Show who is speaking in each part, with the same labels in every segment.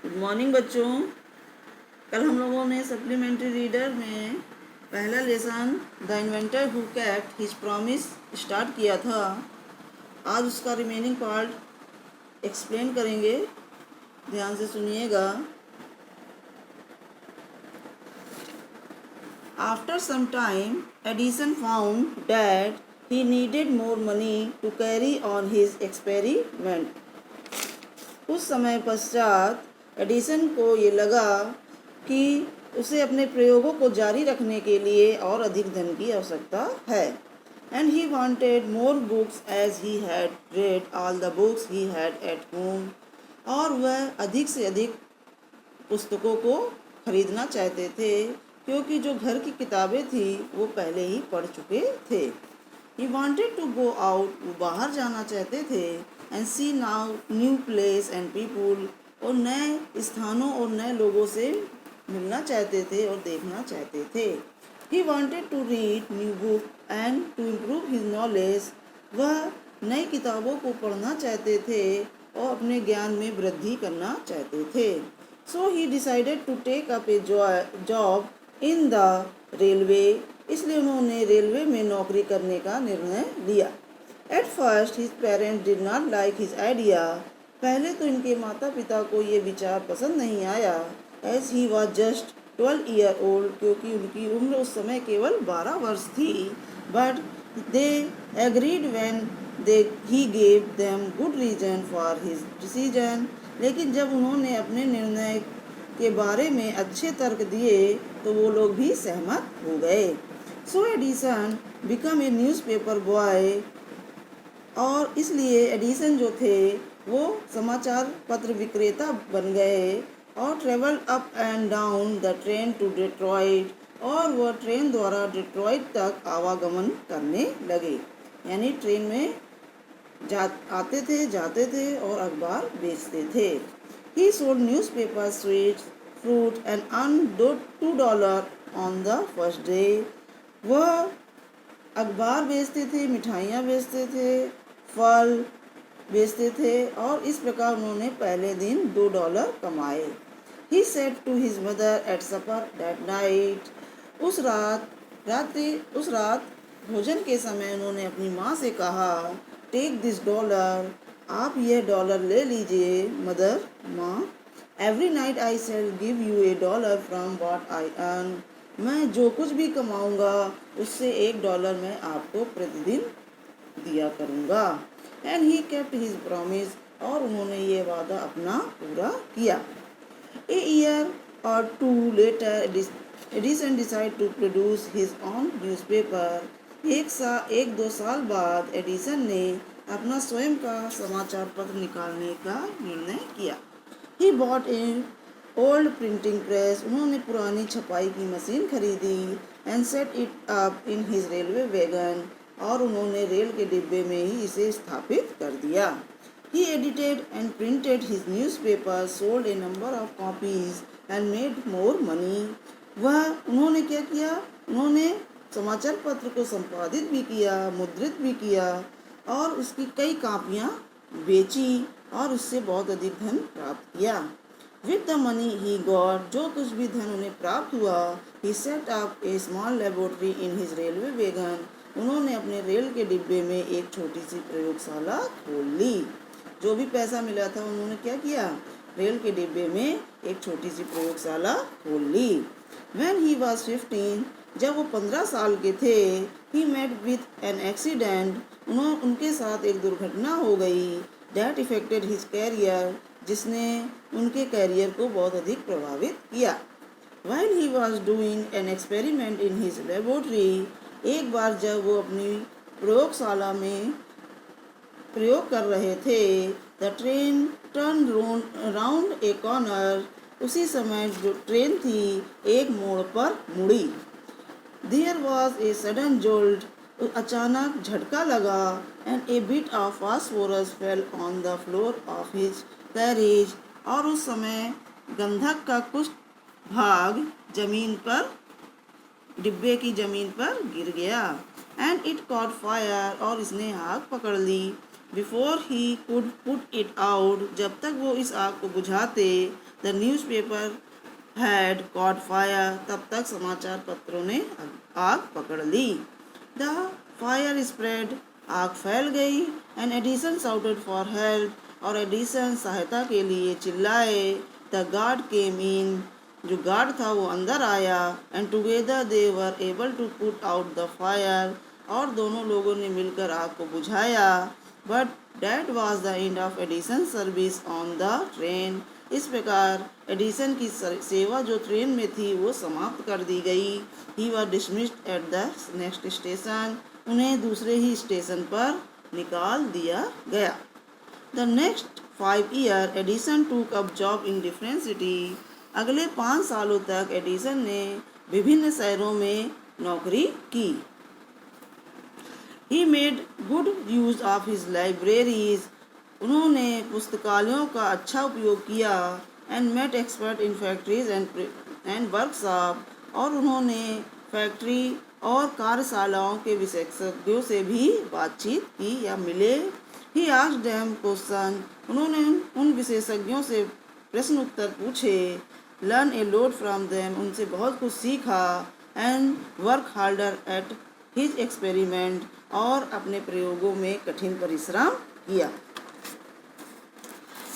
Speaker 1: Good morning बच्चों। कल हम लोगों ने सप्लीमेंट्री रीडर में पहला lesson the inventor who kept his promise start किया था। आज उसका रिमेनिंग पार्ट एक्सप्लेन करेंगे, ध्यान से सुनिएगा। After some time Edison found that he needed more money to carry on his experiment. कुछ समय पश्चात एडिसन को ये लगा कि उसे अपने प्रयोगों को जारी रखने के लिए और अधिक धन की आवश्यकता है। And he wanted more books as he had read all the books he had at home. और वह अधिक से अधिक पुस्तकों को खरीदना चाहते थे, क्योंकि जो घर की किताबें थी वो पहले ही पढ़ चुके थे। He wanted to go out, वो बाहर जाना चाहते थे। And see now new place and people, और नए स्थानों और नए लोगों से मिलना चाहते थे और देखना चाहते थे। He wanted to read new book and to improve his knowledge, वह नई किताबों को पढ़ना चाहते थे और अपने ज्ञान में वृद्धि करना चाहते थे। So he decided to take up a job in the railway, इसलिए उन्होंने रेलवे में नौकरी करने का निर्णय लिया। At first his parents did not like his idea, पहले तो इनके माता पिता को ये विचार पसंद नहीं आया। As he was just 12 year old, क्योंकि उनकी उम्र उस समय केवल 12 वर्ष थी। But they agreed when he gave them good reason for his decision, लेकिन जब उन्होंने अपने निर्णय के बारे में अच्छे तर्क दिए तो वो लोग भी सहमत हो गए। So Edison become a newspaper boy, और इसलिए एडिसन जो थे वो समाचार पत्र विक्रेता बन गए। और travel up and down the train to Detroit, और वह ट्रेन द्वारा डेट्रॉइट तक आवागमन करने लगे, यानी ट्रेन में आते थे, जाते थे और अखबार बेचते थे। He sold newspapers, sweets, fruit and earned $2 on the first day. वह अखबार बेचते थे, मिठाइयाँ बेचते थे, फल बेचते थे और इस प्रकार उन्होंने पहले दिन $2 कमाए। He said to his mother at supper that night. उस रात भोजन के समय उन्होंने अपनी माँ से कहा, टेक दिस डॉलर, आप यह डॉलर ले लीजिए मदर, माँ। Every night I shell give you $1 from what I earn, मैं जो कुछ भी कमाऊँगा उससे $1 मैं आपको प्रतिदिन दिया करूँगा। And he kept his promise, और उन्होंने ये वादा अपना पूरा किया। ए ईयर और 2 later Edison decide to produce his own newspaper, 1-2 साल बाद एडिसन ने अपना स्वयं का समाचार पत्र निकालने का निर्णय किया। He bought in old printing press, उन्होंने पुरानी छपाई की मशीन खरीदी। And set it up in his railway wagon, और उन्होंने रेल के डिब्बे में ही इसे स्थापित कर दिया। He edited and printed his newspaper, sold a number of copies and made more money, उन्होंने क्या किया, उन्होंने समाचार पत्र को संपादित भी किया, मुद्रित भी किया और उसकी कई कापियाँ बेची और उससे बहुत अधिक धन प्राप्त किया। With the money he got, जो कुछ भी धन उन्हें प्राप्त हुआ, he set up a small laboratory in his railway wagon, उन्होंने अपने रेल के डिब्बे में एक छोटी सी प्रयोगशाला खोल ली। जो भी पैसा मिला था उन्होंने क्या किया, रेल के डिब्बे में एक छोटी सी प्रयोगशाला खोल ली। When he was 15, जब वो 15 साल के थे, he met with an accident, उनके साथ एक दुर्घटना हो गई। That affected his career, जिसने उनके कैरियर को बहुत अधिक प्रभावित किया। While he was doing an experiment in his laboratory, एक बार जब वो अपनी प्रयोगशाला में प्रयोग कर रहे थे, the train turned round a corner, उसी समय जो ट्रेन थी एक मोड़ पर मुड़ी। There was a sudden jolt, अचानक झटका लगा। And a bit of phosphorus fell on the floor of his carriage, और उस समय गंधक का कुछ भाग जमीन पर, डिब्बे की जमीन पर गिर गया। And it caught fire, और इसने आग पकड़ ली। Before he could put it out, जब तक वो इस आग को बुझाते, the newspaper had caught fire, तब तक समाचार पत्रों ने आग पकड़ ली। द फायर स्प्रेड, आग फैल गई। And Edison shouted for help, और एडिसन सहायता के लिए चिल्लाए। द गार्ड केम इन, जो गार्ड था वो अंदर आया। And together they were able to put out the fire, और दोनों लोगों ने मिलकर आग को बुझाया। But that was the end of Edison service on the train, इस प्रकार एडिसन की सेवा जो ट्रेन में थी वो समाप्त कर दी गई। He was dismissed at the next station, उन्हें दूसरे ही स्टेशन पर निकाल दिया गया। द नेक्स्ट 5 ईयर एडिसन टूक up job in different city, अगले 5 सालों तक एडिसन ने विभिन्न शहरों में नौकरी की। He made good use of his libraries, उन्होंने पुस्तकालयों का अच्छा उपयोग किया। And met expert in factories and workshop, और उन्होंने फैक्ट्री और कार्यशालाओं के विशेषज्ञों से भी बातचीत की या मिले। ही आस्क्ड देम क्वेश्चन, उन्होंने उन विशेषज्ञों से प्रश्न उत्तर पूछे। Learn a load from them, उनसे बहुत कुछ सीखा। And work harder at his experiment, और अपने प्रयोगों में कठिन परिश्रम किया।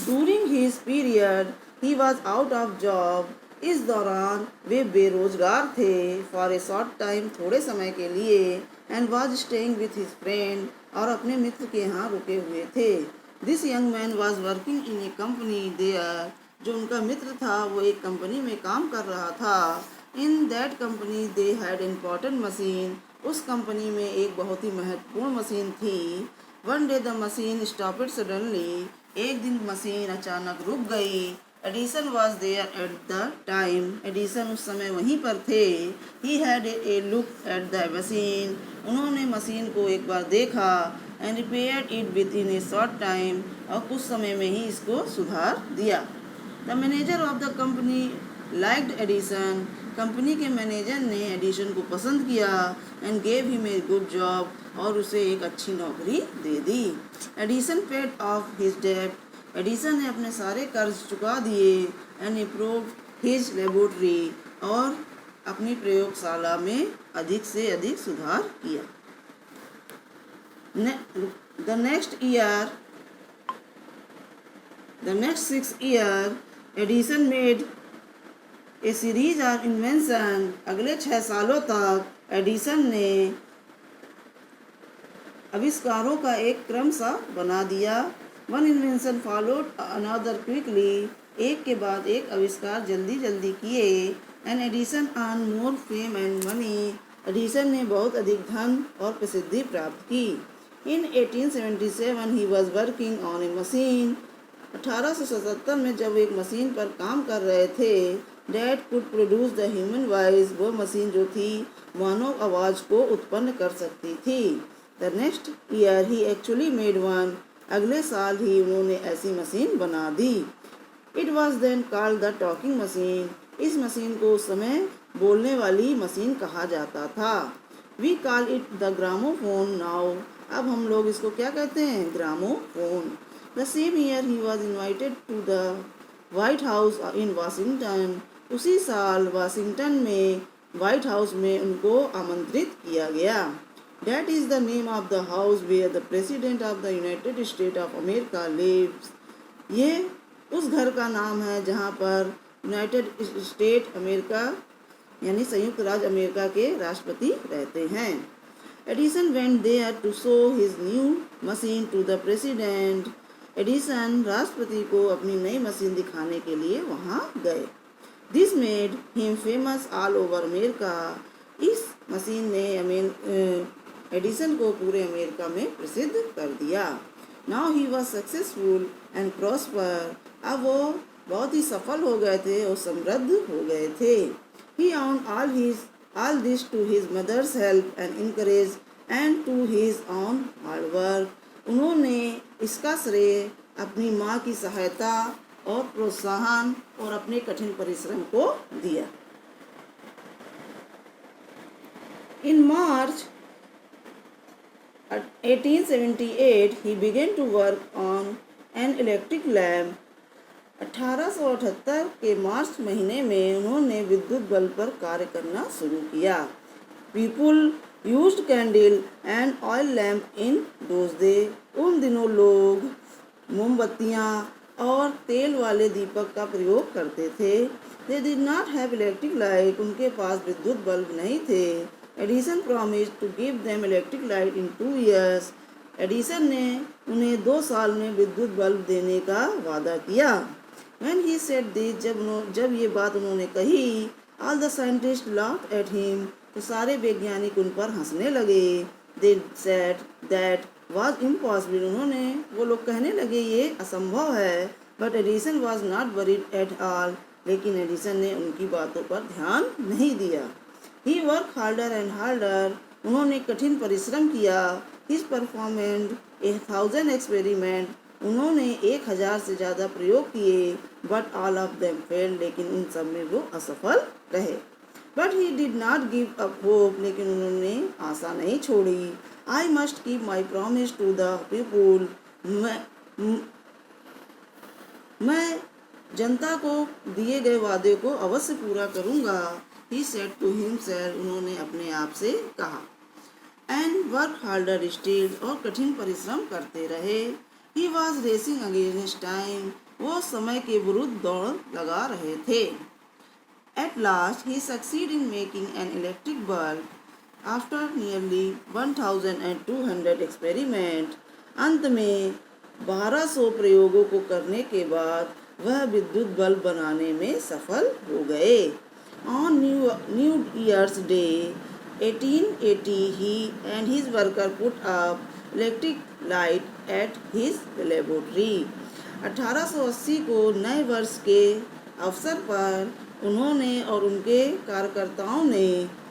Speaker 1: During his period, he was out of job. इस दौरान वे बेरोजगार थे। For a short time, थोड़े समय के लिए। And was staying with his friend, और अपने मित्र के यहाँ रुके हुए थे। This young man was working in a company there. जो उनका मित्र था वो एक कंपनी में काम कर रहा था। In that company they had important machine. उस कंपनी में एक बहुत ही महत्वपूर्ण मशीन थी। One day the machine stopped suddenly. एक दिन मशीन अचानक रुक गई। Edison was there at the time, Edison उस समय वहीं पर थे। He had a look at the machine, उन्होंने मशीन को एक बार देखा। And repaired it within a short time, और कुछ समय में ही इसको सुधार दिया। The manager of the company liked Edison, company के मैनेजर ने एडिसन को पसंद किया। And gave him a good job, और उसे एक अच्छी नौकरी दे दी। एडिसन पेड ऑफ हिज डेब्ट, एडिसन ने अपने सारे कर्ज चुका दिए। एंड इम्प्रूव्ड हिज लेबोरेटरी, और अपनी प्रयोगशाला में अधिक से अधिक सुधार किया। The next 6 year Edison made a series of invention, अगले 6 सालों तक एडिसन ने आविष्कारों का एक क्रम सा बना दिया। One invention followed another quickly, एक के बाद एक आविष्कार जल्दी जल्दी किए। And Edison earn more fame and money, Edison ने बहुत अधिक धन और प्रसिद्धि प्राप्त की। इन 1877 he was working on A machine, 1877 में जब एक मशीन पर काम कर रहे थे। That could produce the human voice, वो मशीन जो थी मानव आवाज़ को उत्पन्न कर सकती थी। The next year he actually made one, अगले साल ही उन्होंने ऐसी मशीन बना दी। It was then called the talking machine, इस मशीन को उस समय बोलने वाली मशीन कहा जाता था। We call it the gramophone now, अब हम लोग इसको क्या कहते हैं, gramophone. The same year he was invited to the White House in Washington, उसी साल वाशिंगटन में व्हाइट हाउस में उनको आमंत्रित किया गया। That is the name of the house where the President of the United States of America lives. ये उस घर का नाम है जहाँ पर यूनाइटेड स्टेट अमेरिका यानी संयुक्त राज्य अमेरिका के राष्ट्रपति रहते हैं। Edison went there to show his new machine to the president. Edison राष्ट्रपति को अपनी नई मशीन दिखाने के लिए वहाँ गए। This made him famous all over America. इस मशीन ने एडिसन को पूरे अमेरिका में प्रसिद्ध कर दिया। Now he was successful and prosper. अब वो बहुत ही सफल हो गए थे और समृद्ध हो गए थे। He owned all this to his mother's help and encourage and to his own hard work. उन्होंने इसका श्रेय अपनी माँ की सहायता और प्रोत्साहन और अपने कठिन परिश्रम को दिया। In March At 1878 he began to work on an electric lamp. 1878 के मार्च महीने में उन्होंने विद्युत बल्ब पर कार्य करना शुरू किया. People used candle and oil lamp in those days. उन दिनों लोग मोमबत्तियाँ और तेल वाले दीपक का प्रयोग करते थे. They did not have electric light. उनके पास विद्युत बल्ब नहीं थे. Edison promised to give them electric light in 2 years. Edison ने उन्हें 2 साल में विद्युत बल्ब देने का वादा किया. When he said this, जब ये बात उन्होंने कही, all the scientists laughed at him. तो सारे वैज्ञानिक उन पर हंसने लगे. They said that was impossible. वो लोग कहने लगे ये असंभव है. But Edison was not worried at all. लेकिन एडिसन ने उनकी बातों पर ध्यान नहीं दिया. He worked harder and harder. उन्होंने कठिन परिश्रम किया. He performed 1000 experiments. उन्होंने 1000 से ज़्यादा प्रयोग किए. But all of them failed. लेकिन उन सब में वो असफल रहे. But he did not give up hope. लेकिन उन्होंने आशा नहीं छोड़ी. I must keep my promise to the people. मैं जनता को दिए गए वादे को अवश्य पूरा करूँगा. He said to himself. उन्होंने अपने आप से कहा. And worked harder still. और कठिन परिश्रम करते रहे. He was racing against time. वो समय के विरुद्ध दौड़ लगा रहे थे. At last he succeeded in making an electric bulb. After nearly 1200 experiments. अंत में 1200 प्रयोगों को करने के बाद वह विद्युत बल्ब बनाने में सफल हो गए. On New Year's Day 1880 he and his worker put up electric light at his laboratory. 1880 को नए वर्ष के अवसर पर उन्होंने और उनके कार्यकर्ताओं ने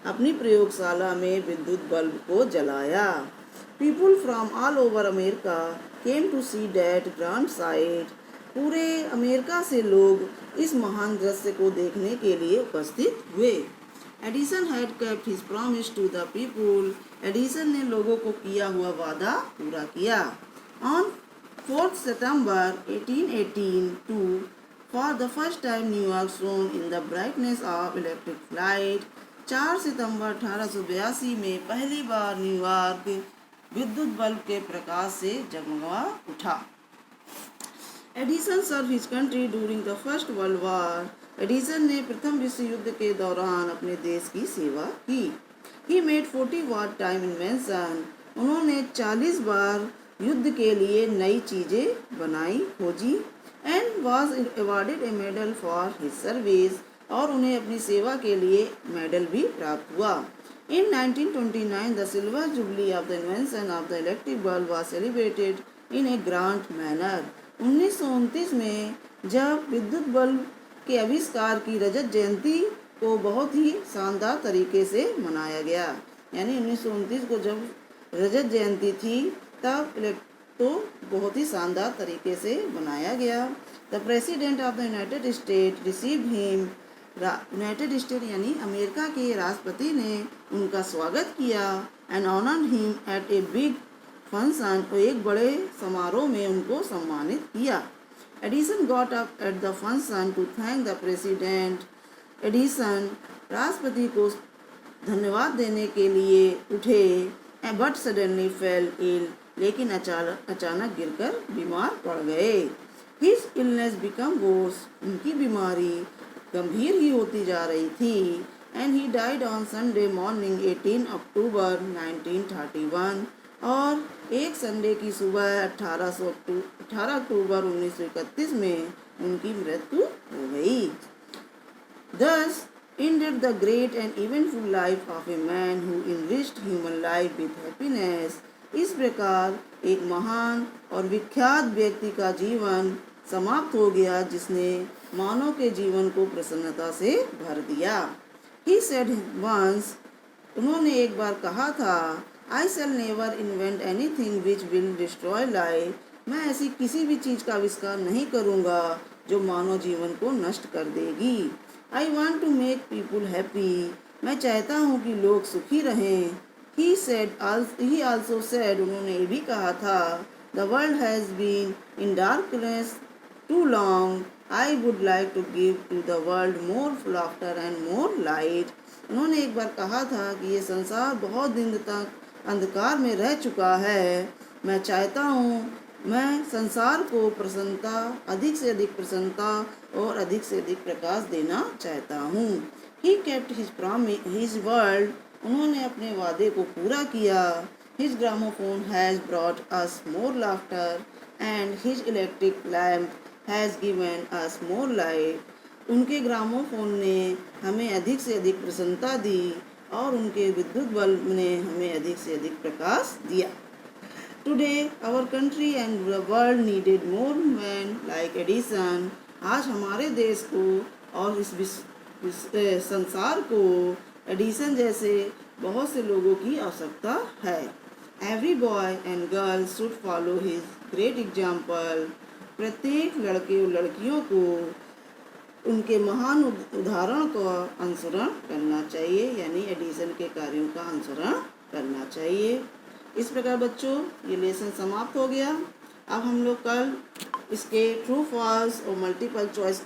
Speaker 1: अपनी प्रयोगशाला में विद्युत बल्ब को जलाया. People from all over America came to see that grand sight. पूरे अमेरिका से लोग इस महान दृश्य को देखने के लिए उपस्थित हुए. Edison had kept his promise to the people. Edison ने लोगों को किया हुआ वादा पूरा किया. On 4 September 1882 for the first time New York shone in the brightness of electric light. 4 सितंबर 1882 में पहली बार न्यूयॉर्क विद्युत बल्ब के प्रकाश से जगमगा उठा. Edison serve his country during the first world war. Edison ने प्रथम विश्व युद्ध के दौरान अपने देश की सेवा की. He made 40 what time invention. उन्होंने 40 बार युद्ध के लिए नई चीज़ें बनाई, खोजी. And was awarded A medal for his service. और उन्हें अपनी सेवा के लिए मेडल भी प्राप्त हुआ. In 1929, the silver jubilee of the invention of the electric bulb was celebrated in a grand manner. 1929 में जब विद्युत बल्ब के आविष्कार की रजत जयंती को बहुत ही शानदार तरीके से मनाया गया. यानी 1929 को जब रजत जयंती थी तब तो बहुत ही शानदार तरीके से मनाया गया. The president of the United State received him. United State यानी अमेरिका के राष्ट्रपति ने उनका स्वागत किया. And honoured him at a big function. एक बड़े समारोह में उनको सम्मानित किया. Edison got up at the function to thank the president. Edison राष्ट्रपति को धन्यवाद देने के लिए उठे. But suddenly fell ill. लेकिन अचानक गिरकर बीमार पड़ गए. His illness become worse. उनकी बीमारी गंभीर ही होती जा रही थी. And he died on Sunday morning 18 अक्टूबर 1931. और एक संडे की सुबह 18 अक्टूबर 1931 में उनकी मृत्यु हो गई. Thus ended the great and eventful life of a man who enriched human life with happiness. इस प्रकार एक महान और विख्यात व्यक्ति का जीवन समाप्त हो गया जिसने मानव के जीवन को प्रसन्नता से भर दिया. He said once. उन्होंने एक बार कहा था, I shall never invent anything which will destroy life. मैं ऐसी किसी भी चीज़ का आविष्कार नहीं करूँगा जो मानव जीवन को नष्ट कर देगी. I want to make people happy. मैं चाहता हूँ कि लोग सुखी रहें. He also said, उन्होंने ये भी कहा था, the world has been in darkness too long. I would like to give to the world more laughter and more light. उन्होंने एक बार कहा था कि ये संसार बहुत दिन तक अंधकार में रह चुका है. मैं चाहता हूँ मैं संसार को प्रसन्नता, अधिक से अधिक प्रसन्नता और अधिक से अधिक प्रकाश देना चाहता हूँ. He kept his word. उन्होंने अपने वादे को पूरा किया. His gramophone has brought us more laughter and his electric lamp has given us more light. उनके ग्रामोफोन ने हमें अधिक से अधिक प्रसन्नता दी और उनके विद्युत बल्ब ने हमें अधिक से अधिक प्रकाश दिया. Today, our country and the world needed more men like Edison. आज हमारे देश को और इस संसार को एडिसन जैसे बहुत से लोगों की आवश्यकता है. Every boy and girl should follow his great example. प्रत्येक लड़के और लड़कियों को उनके महान उदाहरण का अनुसरण करना चाहिए, यानी एडिसन के कार्यों का अनुसरण करना चाहिए. इस प्रकार बच्चों ये लेसन समाप्त हो गया. अब हम लोग कल इसके ट्रू फॉल्स और मल्टीपल चॉइस